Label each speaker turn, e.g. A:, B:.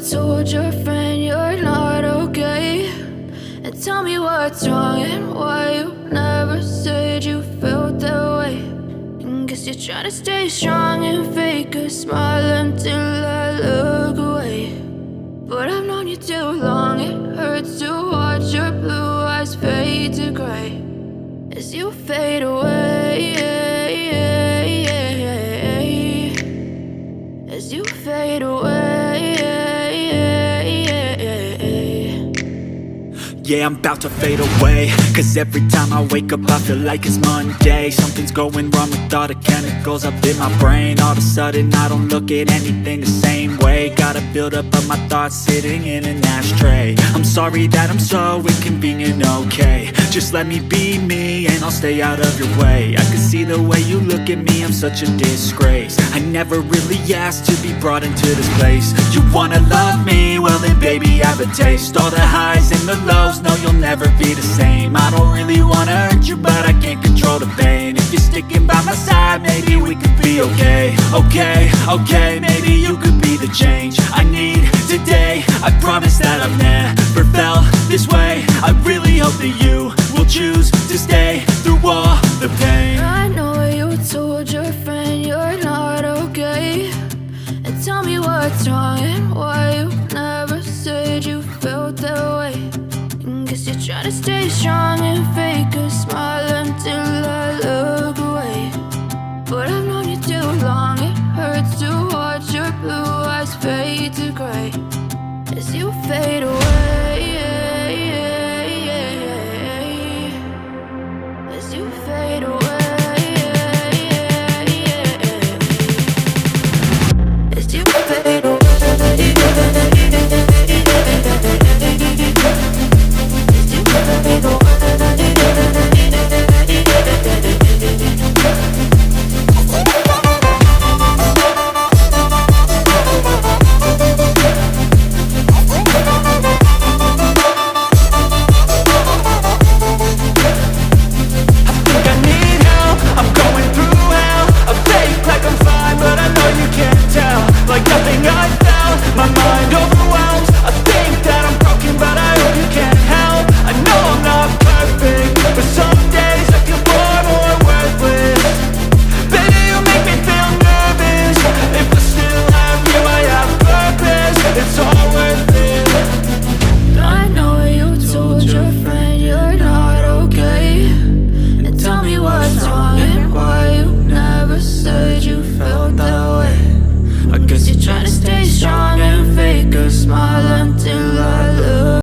A: told your friend you're not okay, and tell me what's wrong and why you never said you felt that way. And guess you're trying to stay strong and fake a smile until I look away. But I've known you too long, it hurts to watch your blue eyes fade to gray as you fade away, as you fade away.
B: Yeah, I'm about to fade away, cause every time I wake up I feel like it's Monday. Something's going wrong with all the chemicals up in my brain. All of a sudden I don't look at anything the same way. Got a build up of my thoughts sitting in an ashtray. I'm sorry that I'm so inconvenient, okay. Just let me be me and I'll stay out of your way. I can see the way you look at me, I'm such a disgrace. I never really asked to be brought into this place. You wanna love me? Well then baby have a taste. All the highs and the lows, no, you'll never be the same. I don't really wanna hurt you, but I can't control the pain. If you're sticking by my side, maybe we could be okay. Okay, maybe you could be the change I need today. I promise that I've never felt this way. I really hope that you will choose to stay through all the pain.
A: I know you told your friend you're not okay, and tell me what's wrong and why you never said you felt that way. Guess you're trying to stay strong and fake a smile until I look away. But I've known you too long, it hurts to watch your blue eyes fade to gray as you fade away, as you fade away, as you fade away.
C: Like nothing I found, my mind overwhelmed. I think that I'm broken, but I hope you can